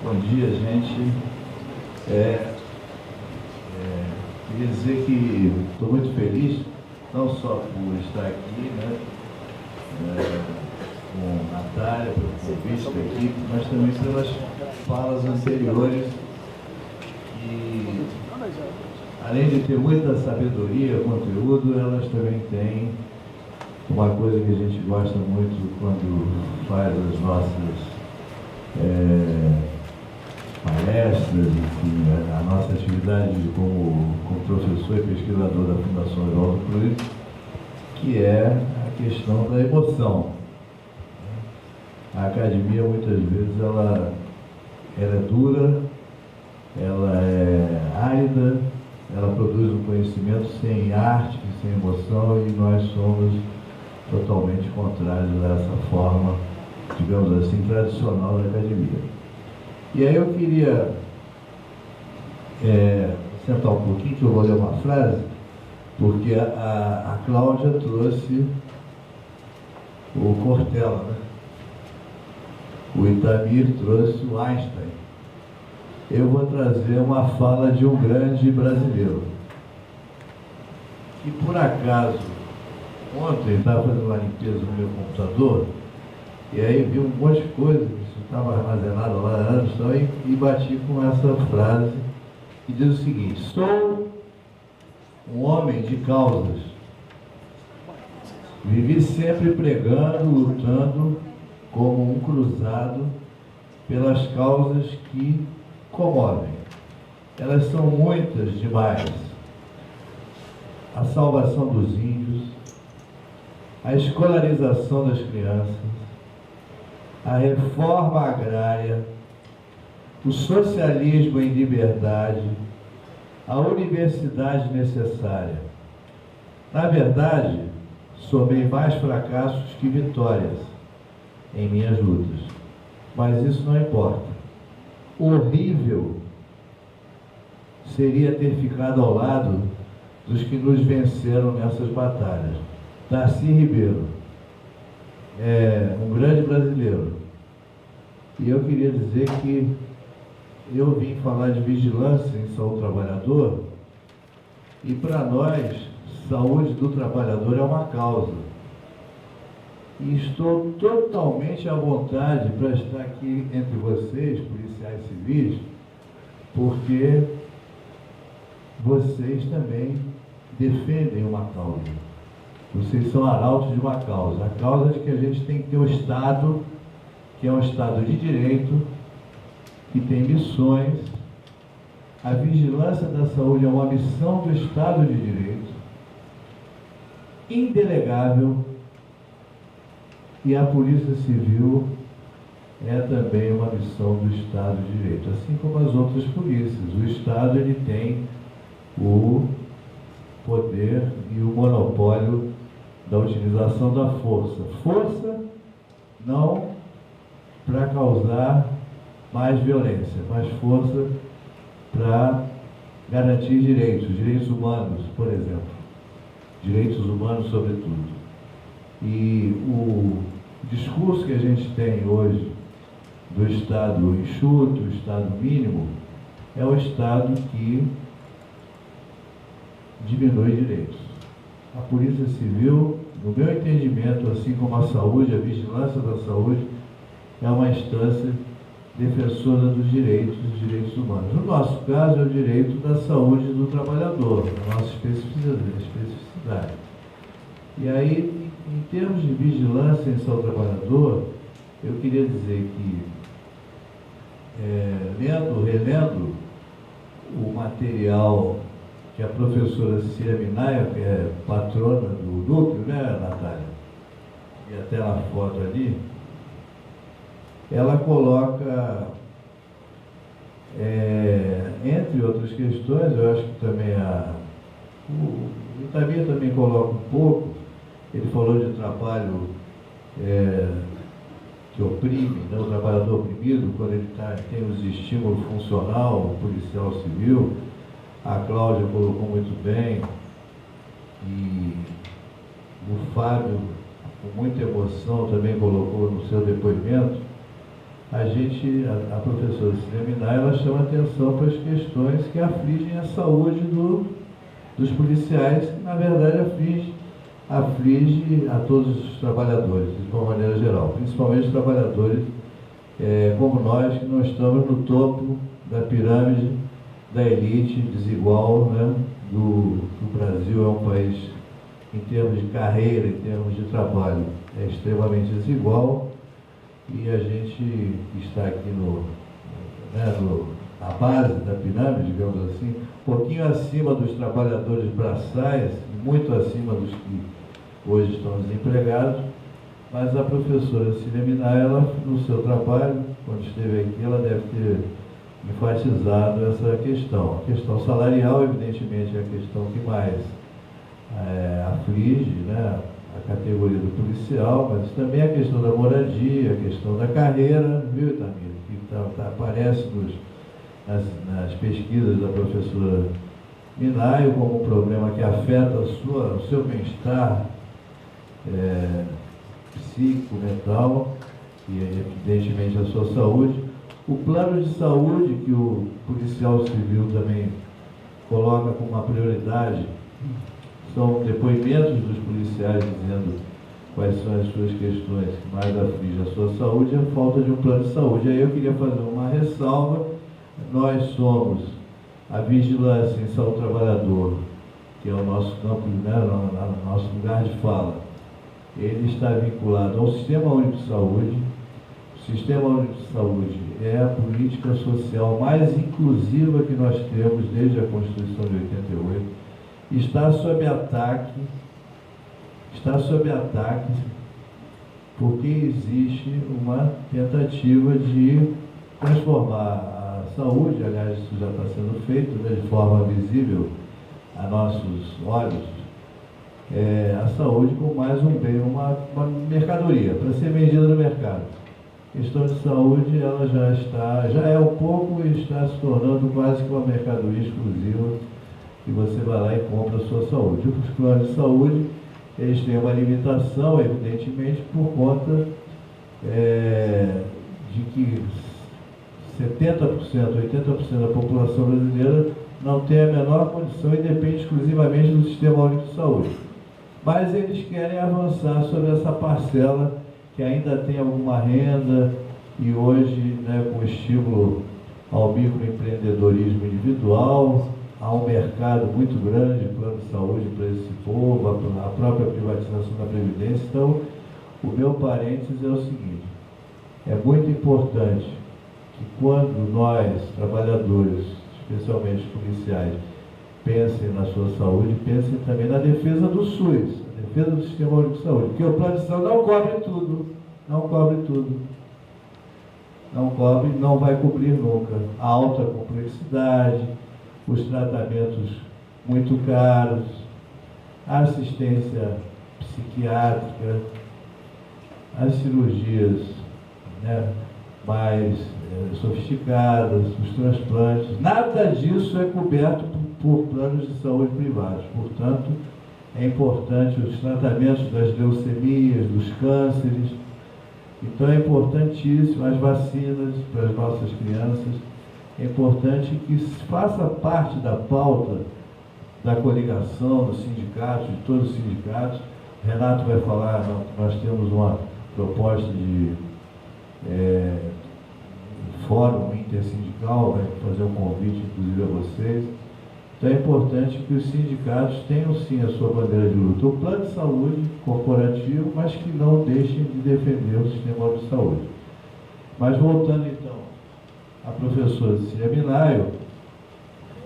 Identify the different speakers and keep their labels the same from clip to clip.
Speaker 1: Bom dia, gente. Queria dizer que estou muito feliz, não só por estar aqui, né, com a Natália, pelo convite da equipe, mas também pelas falas anteriores, que, além de ter muita sabedoria, conteúdo, elas também têm uma coisa que a gente gosta muito quando faz as nossas palestras, enfim, a nossa atividade como professor e pesquisador da Fundação Oswaldo Cruz, que é a questão da emoção. A academia, muitas vezes, ela é dura, ela é árida, ela produz um conhecimento sem arte, sem emoção, e nós somos totalmente contrários a essa forma, digamos assim, tradicional da academia. E aí eu queria sentar um pouquinho, que eu vou ler uma frase, porque a Cláudia trouxe o Cortella, né? O Itamir trouxe o Einstein. Eu vou trazer uma fala de um grande brasileiro, que por acaso, ontem estava fazendo uma limpeza no meu computador, e aí vi um monte de coisa, isso estava armazenado lá há anos, e bati com essa frase, que diz o seguinte: sou um homem de causas, vivi sempre pregando, lutando como um cruzado pelas causas que comovem. Elas são muitas demais. A salvação dos índios, a escolarização das crianças, a reforma agrária, o socialismo em liberdade, a universidade necessária. Na verdade, somei mais fracassos que vitórias em minhas lutas, mas isso não importa. Horrível seria ter ficado ao lado dos que nos venceram nessas batalhas. Darcy Ribeiro é um grande brasileiro, e eu queria dizer que eu vim falar de vigilância em saúde do trabalhador, e para nós, saúde do trabalhador é uma causa. E estou totalmente à vontade para estar aqui entre vocês, policiais civis, porque vocês também defendem uma causa. Vocês são arautos de uma causa. A causa de que a gente tem que ter um Estado, que é um Estado de direito, que tem missões. A vigilância da saúde é uma missão do Estado de direito, indelegável, e a Polícia Civil é também uma missão do Estado de direito, assim como as outras polícias. O Estado, ele tem o poder e o monopólio da utilização da força. Força não para causar mais violência, mas força para garantir direitos humanos, por exemplo. Direitos humanos, sobretudo. E o discurso que a gente tem hoje do Estado enxuto, o Estado mínimo, é o Estado que diminui direitos. A Polícia Civil, no meu entendimento, assim como a saúde, a vigilância da saúde, é uma instância defensora dos direitos humanos. No nosso caso, é o direito da saúde do trabalhador, a nossa especificidade. E aí, em termos de vigilância em saúde do trabalhador, eu queria dizer que, relendo o material que a professora Cecília Minaia, que é patrona do núcleo, né, Natália? E até na foto ali, ela coloca, entre outras questões, eu acho que também o Itamir também coloca um pouco, ele falou de trabalho que oprime, né, o trabalhador oprimido, quando ele tem os estímulos funcional, o policial civil. A Cláudia colocou muito bem, e o Fábio, com muita emoção, também colocou no seu depoimento. a professora Sileminar, ela chama atenção para as questões que afligem a saúde dos policiais, que na verdade aflige a todos os trabalhadores, de uma maneira geral, principalmente os trabalhadores como nós, que não estamos no topo da pirâmide da elite desigual, né, do Brasil. É um país, em termos de carreira, em termos de trabalho, é extremamente desigual, e a gente está aqui na base da pirâmide, digamos assim, um pouquinho acima dos trabalhadores braçais, muito acima dos que hoje estão desempregados. Mas a professora Sileminar, ela, no seu trabalho, quando esteve aqui, ela deve ter enfatizado essa questão. A questão salarial, evidentemente, é a questão que mais aflige, né, a categoria do policial, mas também a questão da moradia, a questão da carreira, viu, Itamir? Que aparece nas pesquisas da professora Minaio como um problema que afeta o seu bem-estar psíquico, mental e, evidentemente, a sua saúde. O plano de saúde que o policial civil também coloca como uma prioridade são depoimentos dos policiais dizendo quais são as suas questões que mais afligem a sua saúde e a falta de um plano de saúde. Aí eu queria fazer uma ressalva. Nós somos a vigilância em saúde do trabalhador, que é o nosso campo, né, o nosso lugar de fala. Ele está vinculado ao Sistema Único de Saúde. O Sistema Único de Saúde é a política social mais inclusiva que nós temos desde a Constituição de 88. Está sob ataque porque existe uma tentativa de transformar a saúde, aliás, isso já está sendo feito, né, de forma visível a nossos olhos, a saúde como mais um bem, uma mercadoria, para ser vendida no mercado. A questão de saúde, ela já é um pouco e está se tornando quase que uma mercadoria exclusiva, que você vai lá e compra a sua saúde. Os planos de saúde, eles têm uma limitação, evidentemente, por conta de que 70%, 80% da população brasileira não tem a menor condição e depende exclusivamente do Sistema Único de Saúde. Mas eles querem avançar sobre essa parcela que ainda tem alguma renda e hoje, né, com estímulo ao microempreendedorismo individual, há um mercado muito grande de plano de saúde para esse povo, a própria privatização da Previdência. Então, o meu parênteses é o seguinte: é muito importante que quando nós, trabalhadores, especialmente policiais, pensem na sua saúde, pensem também na defesa do SUS, a defesa do Sistema Único de Saúde, porque o plano de saúde não cobre tudo, não vai cobrir nunca. A alta complexidade, os tratamentos muito caros, a assistência psiquiátrica, as cirurgias, né, mais sofisticadas, os transplantes, nada disso é coberto por planos de saúde privados. Portanto, é importante os tratamentos das leucemias, dos cânceres. Então é importantíssimo as vacinas para as nossas crianças. É importante que faça parte da pauta da coligação, dos sindicatos, de todos os sindicatos. Renato vai falar, nós temos uma proposta de fórum intersindical, vai fazer um convite, inclusive, a vocês. Então é importante que os sindicatos tenham, sim, a sua bandeira de luta. O plano de saúde corporativo, mas que não deixem de defender o sistema de saúde. Mas voltando, então, a professora Cecília Minaio,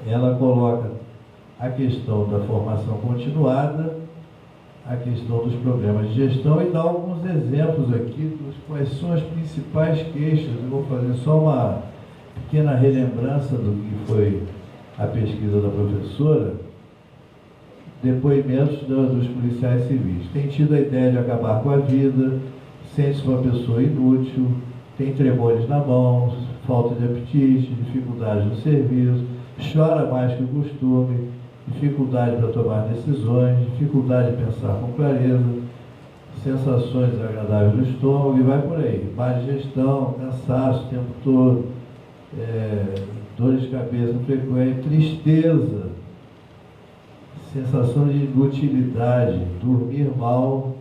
Speaker 1: ela coloca a questão da formação continuada, a questão dos programas de gestão e dá alguns exemplos aqui dos quais são as principais queixas. Eu vou fazer só uma pequena relembrança do que foi a pesquisa da professora. Depoimentos dos policiais civis. Tem tido a ideia de acabar com a vida, sente-se uma pessoa inútil, tem tremores na mão, falta de apetite, dificuldade no serviço, chora mais que o costume, dificuldade para tomar decisões, dificuldade de pensar com clareza, sensações desagradáveis no estômago e vai por aí. Má digestão, cansaço o tempo todo, dores de cabeça frequentes, tristeza, sensação de inutilidade, dormir mal,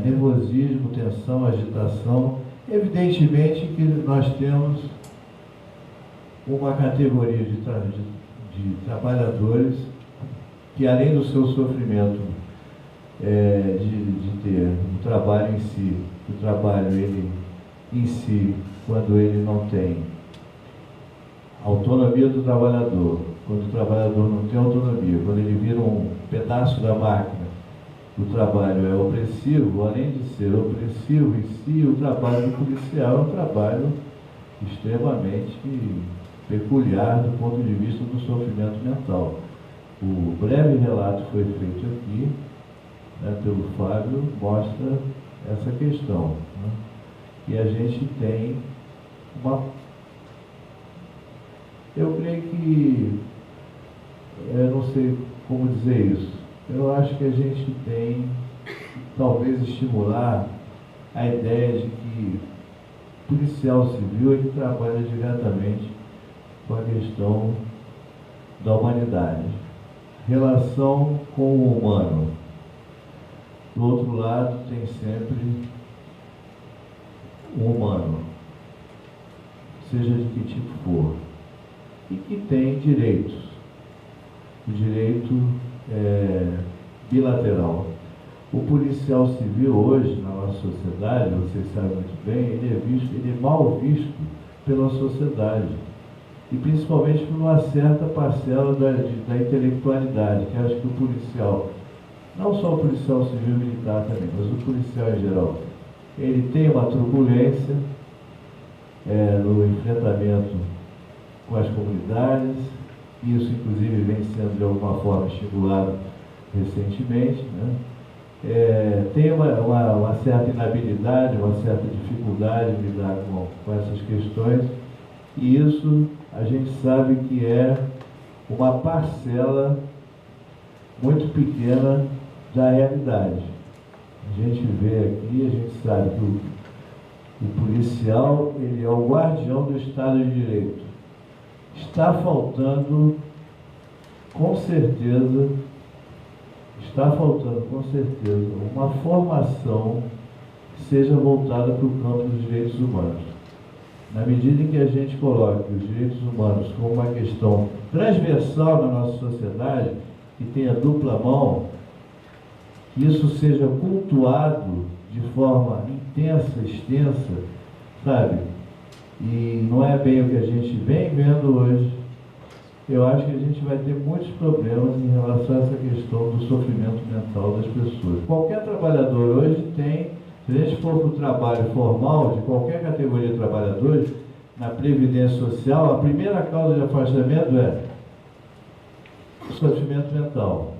Speaker 1: nervosismo, tensão, agitação. Evidentemente que nós temos uma categoria de trabalhadores que, além do seu sofrimento de ter o trabalho em si, o trabalho ele em si, quando ele não tem autonomia do trabalhador, quando o trabalhador não tem autonomia, quando ele vira um pedaço da máquina, o trabalho é opressivo. Além de ser opressivo em si, o trabalho do policial é um trabalho extremamente peculiar do ponto de vista do sofrimento mental. O breve relato que foi feito aqui, pelo Fábio, mostra essa questão, né? E a gente tem eu creio que, eu não sei como dizer isso, eu acho que a gente tem, talvez, estimular a ideia de que o policial civil ele trabalha diretamente com a questão da humanidade, relação com o humano. Do outro lado, tem sempre o humano, seja de que tipo for, e que tem direitos. O direito bilateral. O policial civil hoje, na nossa sociedade, vocês sabem muito bem, ele é mal visto pela sociedade. E principalmente por uma certa parcela da intelectualidade, que acho que o policial, não só o policial civil e militar também, mas o policial em geral, ele tem uma turbulência no enfrentamento com as comunidades. Isso, inclusive, vem sendo de alguma forma estimulado recentemente, né? Tem uma certa inabilidade, uma certa dificuldade de lidar com essas questões, e isso a gente sabe que é uma parcela muito pequena da realidade. A gente vê aqui, a gente sabe que o policial ele é o guardião do Estado de Direito. Está faltando, com certeza, uma formação que seja voltada para o campo dos direitos humanos. Na medida em que a gente coloque os direitos humanos como uma questão transversal na nossa sociedade, que tenha dupla mão, que isso seja cultuado de forma intensa, extensa, sabe? E não é bem o que a gente vem vendo hoje. Eu acho que a gente vai ter muitos problemas em relação a essa questão do sofrimento mental das pessoas. Qualquer trabalhador hoje tem, se a gente for para o trabalho formal, de qualquer categoria de trabalhadores, na Previdência Social, a primeira causa de afastamento é o sofrimento mental,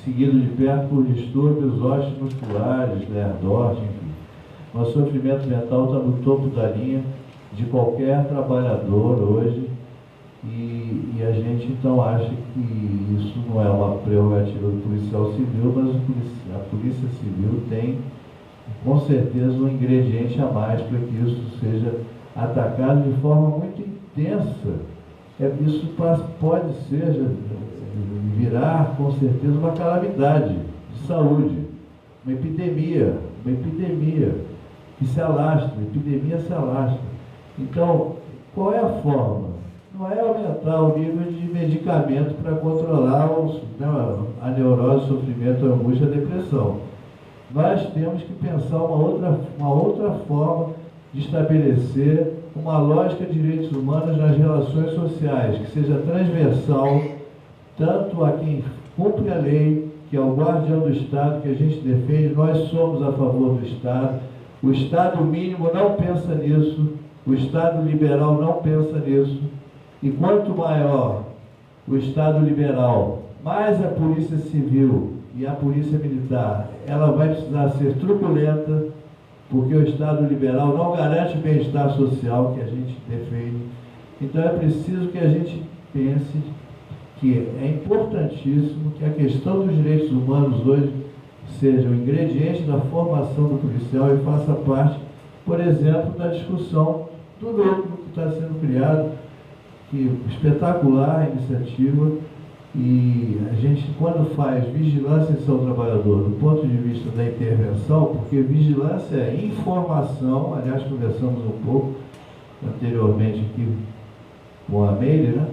Speaker 1: seguido de perto por distúrbios ósseos musculares, lerdose, enfim. Mas o sofrimento mental está no topo da linha de qualquer trabalhador hoje, e a gente então acha que isso não é uma prerrogativa do policial civil, mas a Polícia Civil tem, com certeza, um ingrediente a mais para que isso seja atacado de forma muito intensa. Isso pode virar, com certeza, uma calamidade de saúde, uma epidemia que se alastra, a epidemia se alastra. Então, qual é a forma? Não é aumentar o nível de medicamento para controlar a neurose, o sofrimento, a angústia, a depressão. Nós temos que pensar uma outra forma de estabelecer uma lógica de direitos humanos nas relações sociais, que seja transversal, tanto a quem cumpre a lei, que é o guardião do Estado, que a gente defende. Nós somos a favor do Estado. O Estado mínimo não pensa nisso, o Estado liberal não pensa nisso. E quanto maior o Estado liberal, mais a Polícia Civil e a Polícia Militar, ela vai precisar ser truculenta, porque o Estado liberal não garante o bem-estar social que a gente defende. Então é preciso que a gente pense que é importantíssimo que a questão dos direitos humanos hoje seja o ingrediente da formação do policial e faça parte, por exemplo, da discussão do núcleo que está sendo criado, que espetacular a iniciativa. E a gente, quando faz vigilância em saúde do trabalhador, do ponto de vista da intervenção, porque vigilância é informação, aliás, conversamos um pouco anteriormente aqui com a Meire, né,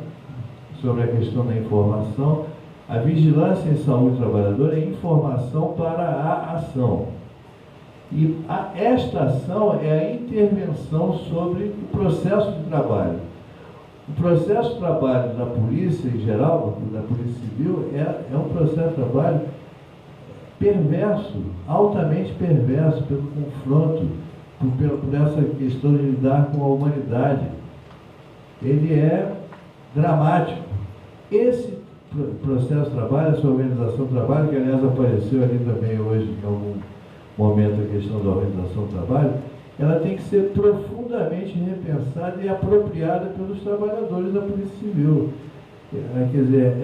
Speaker 1: sobre a questão da informação. A vigilância em saúde do trabalhador é informação para a ação. E esta ação é a intervenção sobre o processo de trabalho. O processo de trabalho da polícia em geral, da polícia civil, é um processo de trabalho perverso, altamente perverso, pelo confronto, por essa questão de lidar com a humanidade. Ele é dramático. Esse processo de trabalho, essa organização do trabalho, que aliás apareceu ali também hoje, em algum momento, a questão da organização do trabalho, ela tem que ser profundamente repensada e apropriada pelos trabalhadores da Polícia Civil. Quer dizer,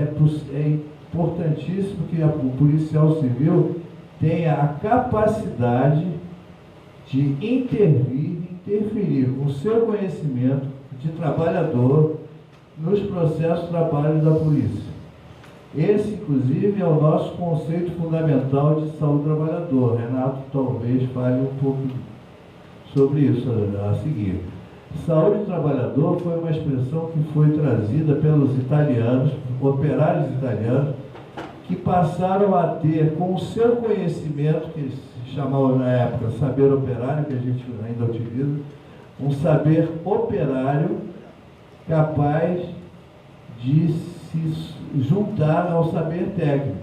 Speaker 1: é importantíssimo que o policial civil tenha a capacidade de interferir com o seu conhecimento de trabalhador nos processos de trabalho da polícia. Esse, inclusive, é o nosso conceito fundamental de saúde do trabalhador. Renato talvez fale um pouco sobre isso a seguir. Saúde do trabalhador foi uma expressão que foi trazida pelos italianos, operários italianos, que passaram a ter, com o seu conhecimento, que se chamava na época saber operário, que a gente ainda utiliza, um saber operário capaz de se juntar ao saber técnico.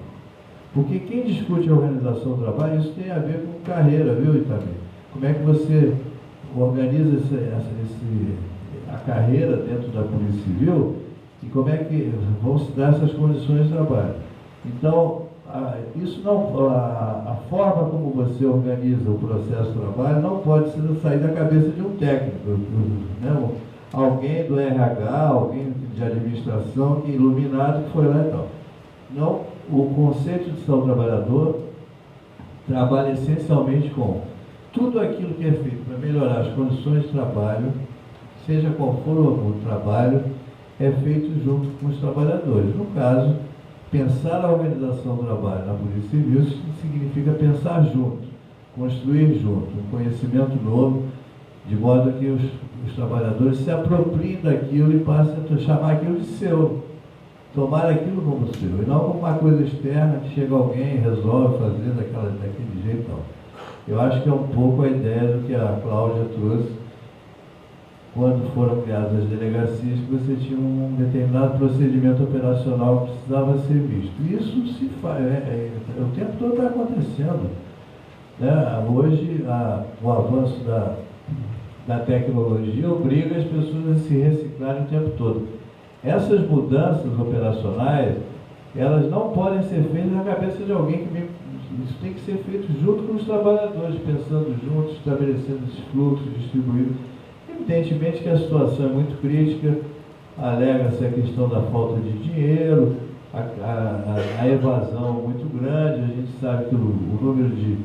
Speaker 1: Porque quem discute a organização do trabalho, isso tem a ver com carreira, viu, Itamir? Como é que você organiza a carreira dentro da Polícia Civil e como é que vão se dar essas condições de trabalho. Então, a forma como você organiza o processo de trabalho não pode sair da cabeça de um técnico, né? Alguém do RH, alguém de administração, iluminado, que foi lá e tal. Não, o conceito de saúde do trabalhador trabalha essencialmente com tudo aquilo que é feito para melhorar as condições de trabalho, seja qual for o trabalho, é feito junto com os trabalhadores. No caso, pensar a organização do trabalho na Polícia Civil significa pensar junto, construir junto, um conhecimento novo, de modo que os trabalhadores se apropriem daquilo e passem a chamar aquilo de seu, tomar aquilo como seu, e não como uma coisa externa que chega alguém e resolve fazer daquele jeito. Não. Eu acho que é um pouco a ideia do que a Cláudia trouxe quando foram criadas as delegacias, que você tinha um determinado procedimento operacional que precisava ser visto. Isso se faz, o tempo todo está acontecendo. Né? Hoje, o avanço da tecnologia obriga as pessoas a se reciclarem o tempo todo. Essas mudanças operacionais, elas não podem ser feitas na cabeça de alguém que isso tem que ser feito junto com os trabalhadores, pensando juntos, estabelecendo esses fluxos, distribuindo. Evidentemente que a situação é muito crítica, alega-se a questão da falta de dinheiro, a evasão muito grande, a gente sabe que o número de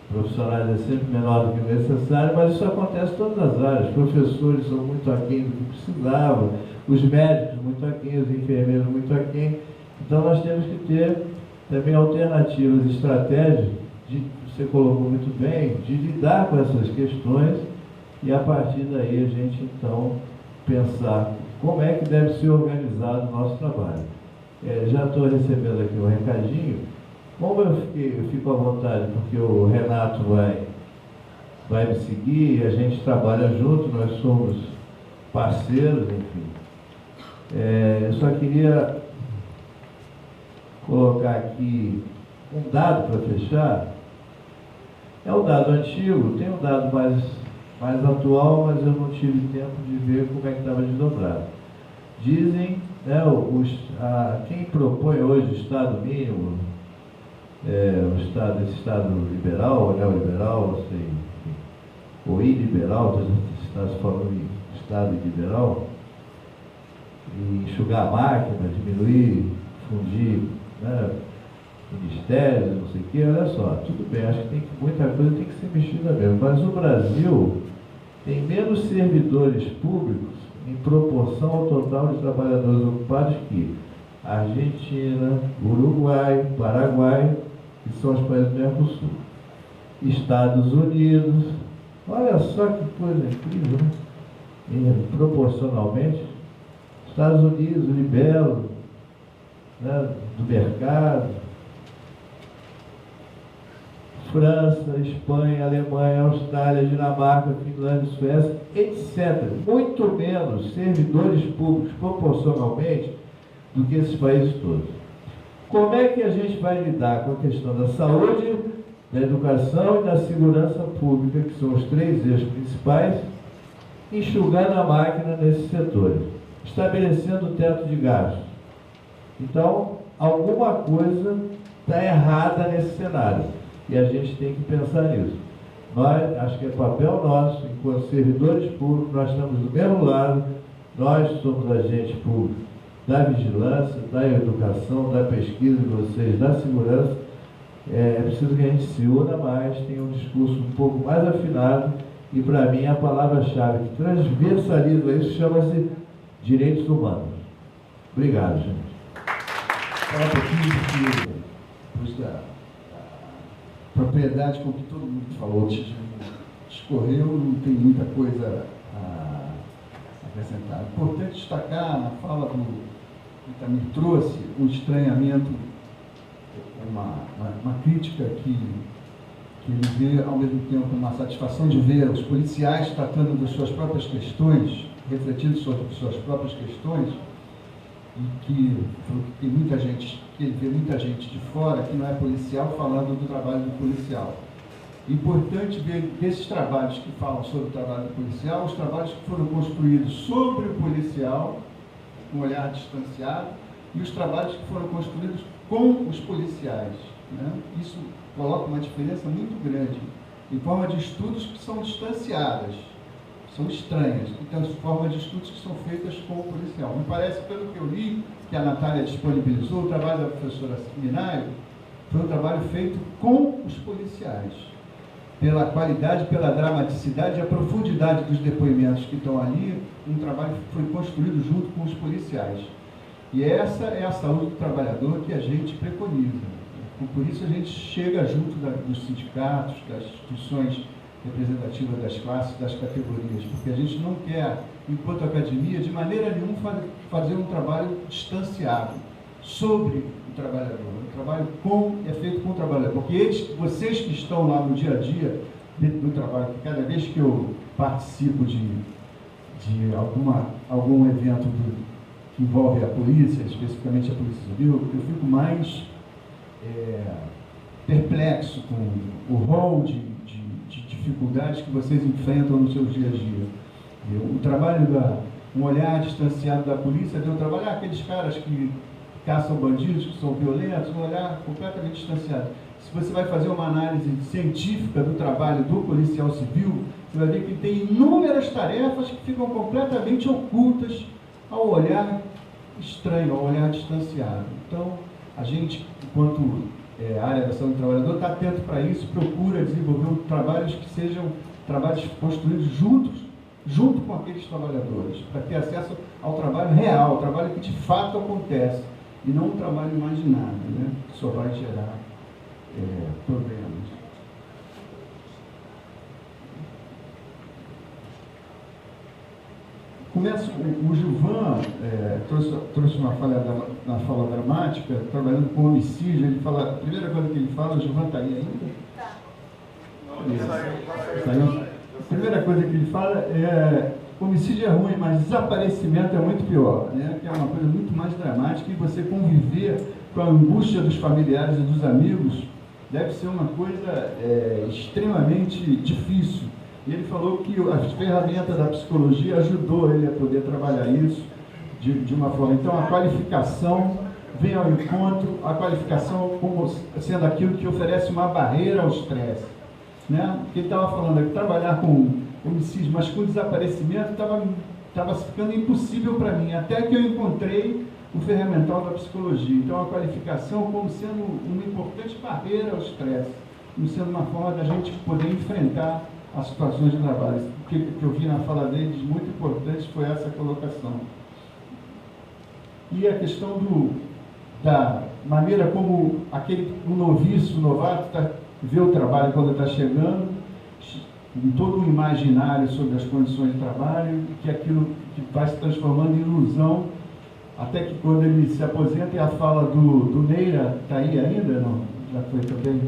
Speaker 1: profissionais é sempre menor do que o necessário, mas isso acontece em todas as áreas. Os professores são muito aquém do que precisavam, os médicos muito aquém, os enfermeiros muito aquém. Então nós temos que ter também alternativas, estratégias, você colocou muito bem, de lidar com essas questões e a partir daí a gente então pensar como é que deve ser organizado o nosso trabalho. Já estou recebendo aqui um recadinho. Como eu fico à vontade, porque o Renato vai me seguir, a gente trabalha junto, nós somos parceiros, enfim. Eu só queria colocar aqui um dado para fechar. É um dado antigo, tem um dado mais atual, mas eu não tive tempo de ver como é que estava desdobrado. Dizem, né, quem propõe hoje o Estado mínimo, esse Estado liberal, ou neoliberal, não sei, ou iliberal, está se falando em Estado liberal, e enxugar a máquina, diminuir, fundir, né, ministérios, não sei o quê, olha só, tudo bem, acho que muita coisa tem que ser mexida mesmo, mas o Brasil tem menos servidores públicos em proporção ao total de trabalhadores ocupados que Argentina, Uruguai, Paraguai, que são os países do Mercosul. Estados Unidos, olha só que coisa incrível, né? E, proporcionalmente, Estados Unidos, libelo, né, do mercado, França, Espanha, Alemanha, Austrália, Dinamarca, Finlândia, Suécia, etc. Muito menos servidores públicos proporcionalmente do que esses países todos. Como é que a gente vai lidar com a questão da saúde, da educação e da segurança pública, que são os três eixos principais, enxugando a máquina nesses setores, estabelecendo o teto de gastos? Então, alguma coisa está errada nesse cenário. E a gente tem que pensar nisso. Nós, acho que é papel nosso, enquanto servidores públicos, nós estamos do mesmo lado, nós somos agentes públicos da vigilância, da educação, da pesquisa de vocês, da segurança. É preciso que a gente se una mais, tenha um discurso um pouco mais afinado, e para mim a palavra-chave que transversaliza isso chama-se direitos humanos. Obrigado, gente.
Speaker 2: Fala um pouquinho da propriedade com que todo mundo falou, discorreu, não tem muita coisa a acrescentar. Importante destacar na fala do que também trouxe um estranhamento, uma crítica que ele vê ao mesmo tempo uma satisfação de ver os policiais tratando das suas próprias questões, refletindo sobre suas próprias questões, e que tem muita gente, que ele vê muita gente de fora que não é policial falando do trabalho do policial. Importante ver desses trabalhos que falam sobre o trabalho do policial, os trabalhos que foram construídos sobre o policial, com um olhar distanciado, e os trabalhos que foram construídos com os policiais, né? Isso coloca uma diferença muito grande, em forma de estudos que são distanciadas, são estranhas, e tem formas de estudos que são feitas com o policial. Me parece, pelo que eu li, que a Natália disponibilizou, o trabalho da professora Minário foi um trabalho feito com os policiais, pela qualidade, pela dramaticidade e a profundidade dos depoimentos que estão ali, um trabalho que foi construído junto com os policiais. E essa é a saúde do trabalhador que a gente preconiza. Por isso a gente chega junto dos sindicatos, das instituições representativas das classes, das categorias, porque a gente não quer, enquanto academia, de maneira nenhuma fazer um trabalho distanciado sobre o trabalhador. O trabalho é feito com o trabalhador, porque vocês que estão lá no dia a dia do trabalho, que cada vez que eu participo de algum evento que envolve a polícia, especificamente a Polícia Civil, eu fico mais perplexo com o rol de dificuldades que vocês enfrentam no seu dia a dia. O trabalho um olhar distanciado da polícia, de eu trabalhar aqueles caras que caçam bandidos, que são violentos, um olhar completamente distanciado. Se você vai fazer uma análise científica do trabalho do policial civil, você vai ver que tem inúmeras tarefas que ficam completamente ocultas ao olhar estranho, ao olhar distanciado. Então, a gente, enquanto área da saúde do trabalhador, está atento para isso, procura desenvolver trabalhos que sejam trabalhos construídos junto com aqueles trabalhadores, para ter acesso ao trabalho real, ao trabalho que de fato acontece, e não um trabalho imaginado, né, que só vai gerar problemas. Começo, o Gilvan trouxe uma na fala dramática, trabalhando com homicídio. Ele fala, a primeira coisa que ele fala, o Gilvan está aí ainda? Está aí. A primeira coisa que ele fala é: homicídio é ruim, mas desaparecimento é muito pior, né? Que é uma coisa muito mais dramática, e você conviver com a angústia dos familiares e dos amigos deve ser uma coisa extremamente difícil. E ele falou que as ferramentas da psicologia ajudou ele a poder trabalhar isso de uma forma. Então, a qualificação vem ao encontro, a qualificação como sendo aquilo que oferece uma barreira ao estresse, né? Ele estava falando que trabalhar com homicídio, mas com desaparecimento estava ficando impossível para mim, até que eu encontrei o ferramental da psicologia. Então, a qualificação como sendo uma importante barreira ao estresse, como sendo uma forma da gente poder enfrentar as situações de trabalho. O que eu vi na fala deles, muito importante, foi essa colocação. E a questão da maneira como o noviço, o novato, vê o trabalho quando está chegando, em todo o imaginário sobre as condições de trabalho, e que aquilo que vai se transformando em ilusão, até que quando ele se aposenta, e a fala do Neira, está aí ainda? Não? Já foi também?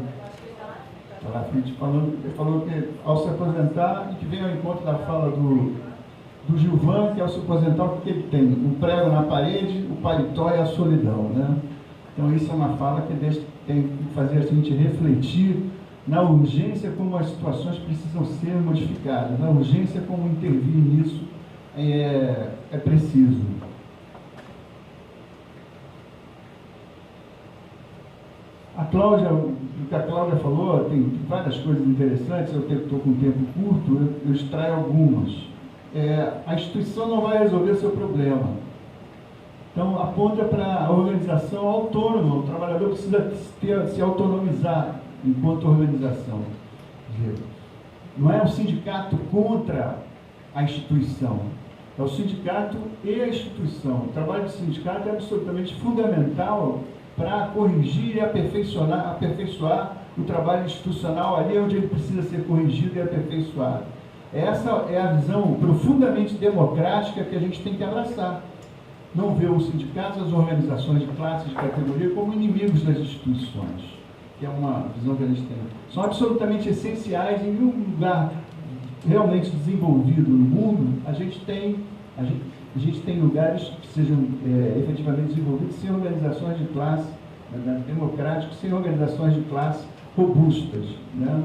Speaker 2: Está na frente, ele falou que ao se aposentar, e que vem ao encontro da fala do Gilvan, que ao se aposentar, o que ele tem? Um prego na parede, o paletó e a solidão, né? Então, isso é uma fala que tem que fazer a gente refletir na urgência como as situações precisam ser modificadas, na urgência como intervir nisso é preciso. O que a Cláudia falou, tem várias coisas interessantes, eu estou com um tempo curto, eu extraio algumas. A instituição não vai resolver o seu problema. Então, aponta para a organização autônoma, o trabalhador precisa se autonomizar enquanto organização. Não é o sindicato contra a instituição, é o sindicato e a instituição. O trabalho do sindicato é absolutamente fundamental para corrigir e aperfeiçoar o trabalho institucional ali onde ele precisa ser corrigido e aperfeiçoado. Essa é a visão profundamente democrática que a gente tem que abraçar. Não ver os sindicatos, as organizações de classe, de categoria, como inimigos das instituições, que é uma visão que a gente tem. São absolutamente essenciais. Em um lugar realmente desenvolvido no mundo, a gente tem lugares que sejam efetivamente desenvolvidos sem organizações de classe democráticas, sem organizações de classe robustas, né?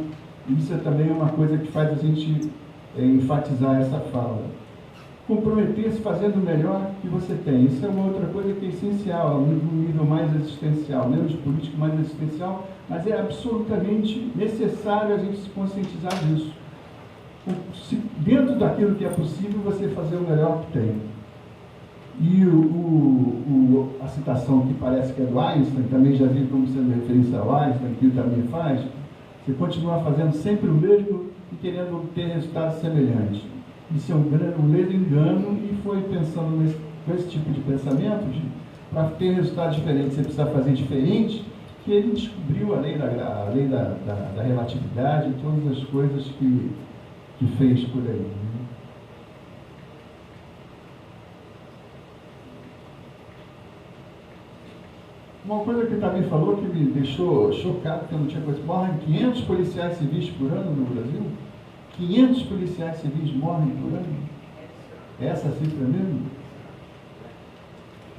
Speaker 2: Isso é também uma coisa que faz a gente enfatizar essa fala. Comprometer-se fazendo o melhor que você tem. Isso é uma outra coisa que é essencial, um nível mais existencial, menos político, mais existencial, mas é absolutamente necessário a gente se conscientizar disso. Dentro daquilo que é possível, você fazer o melhor que tem. E a citação que parece que é do Einstein, também já vi como sendo referência ao Einstein, que ele também faz, você continua fazendo sempre o mesmo e querendo obter resultados semelhantes. Isso é um ledo engano, e foi pensando com esse tipo de pensamento, para ter resultados diferentes, você precisa fazer diferente, que ele descobriu a lei da relatividade e todas as coisas que fez por aí. Uma coisa que ele também falou que me deixou chocado, que eu não tinha coisa. Morrem 500 policiais civis por ano no Brasil? 500 policiais civis morrem por ano? É essa a cifra mesmo?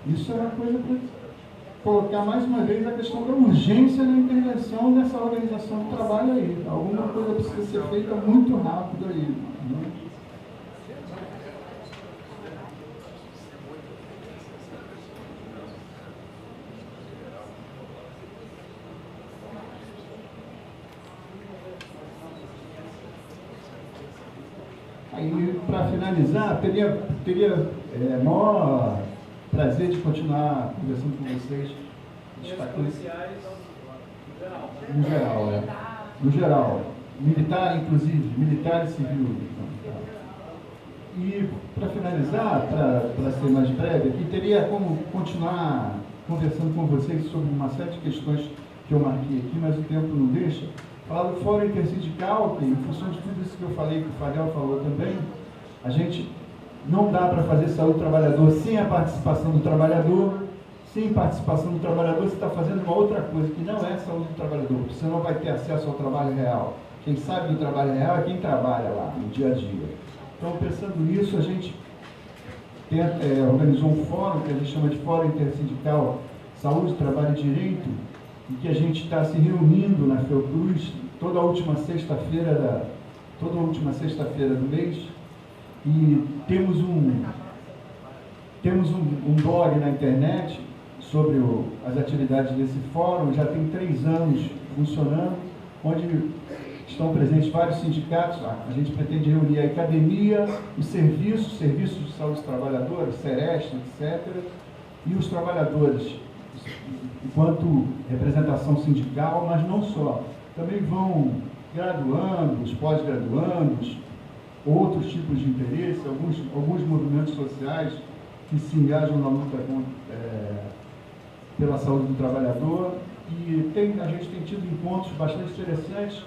Speaker 2: Isso é uma coisa para colocar mais uma vez a questão da urgência na intervenção nessa organização do trabalho aí. Alguma coisa precisa ser feita muito rápido aí, né? Aí, para finalizar, teria maior prazer de continuar conversando com vocês. No geral, No geral. Militar, inclusive, militar e civil. E, para finalizar, para ser mais breve, aqui teria como continuar conversando com vocês sobre uma série de questões que eu marquei aqui, mas o tempo não deixa. Falar do Fórum Intersindical, que, em função de tudo isso que eu falei, que o Fadel falou também, a gente não dá para fazer saúde do trabalhador sem a participação do trabalhador. Sem participação do trabalhador, você está fazendo uma outra coisa, que não é saúde do trabalhador, porque você não vai ter acesso ao trabalho real. Quem sabe do trabalho real é quem trabalha lá, no dia a dia. Então, pensando nisso, a gente organizou um fórum, que a gente chama de Fórum Intersindical Saúde, Trabalho e Direito, em que a gente está se reunindo na Fiocruz toda a última sexta-feira do mês, e temos um blog na internet sobre as atividades desse fórum. Já tem 3 anos funcionando, onde estão presentes vários sindicatos. A gente pretende reunir a academia, os serviços de saúde dos trabalhadores, Sereste, etc., e os trabalhadores, enquanto representação sindical, mas não só. Também vão graduandos, pós-graduandos, outros tipos de interesse, alguns movimentos sociais que se engajam na luta pela saúde do trabalhador. E a gente tem tido encontros bastante interessantes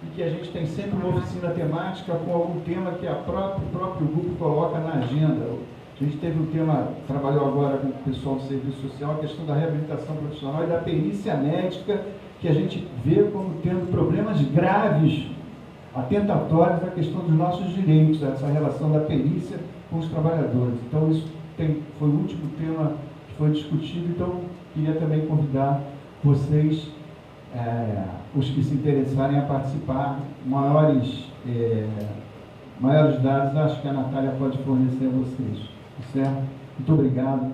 Speaker 2: e que a gente tem sempre uma oficina temática com algum tema que o próprio grupo coloca na agenda. A gente teve um tema, trabalhou agora com o pessoal do serviço social, a questão da reabilitação profissional e da perícia médica, que a gente vê como tendo problemas graves, atentatórios à questão dos nossos direitos, essa relação da perícia com os trabalhadores. Então, isso foi o último tema que foi discutido, então queria também convidar vocês, os que se interessarem a participar. Maiores dados, acho que a Natália pode fornecer a vocês. Certo? Muito obrigado.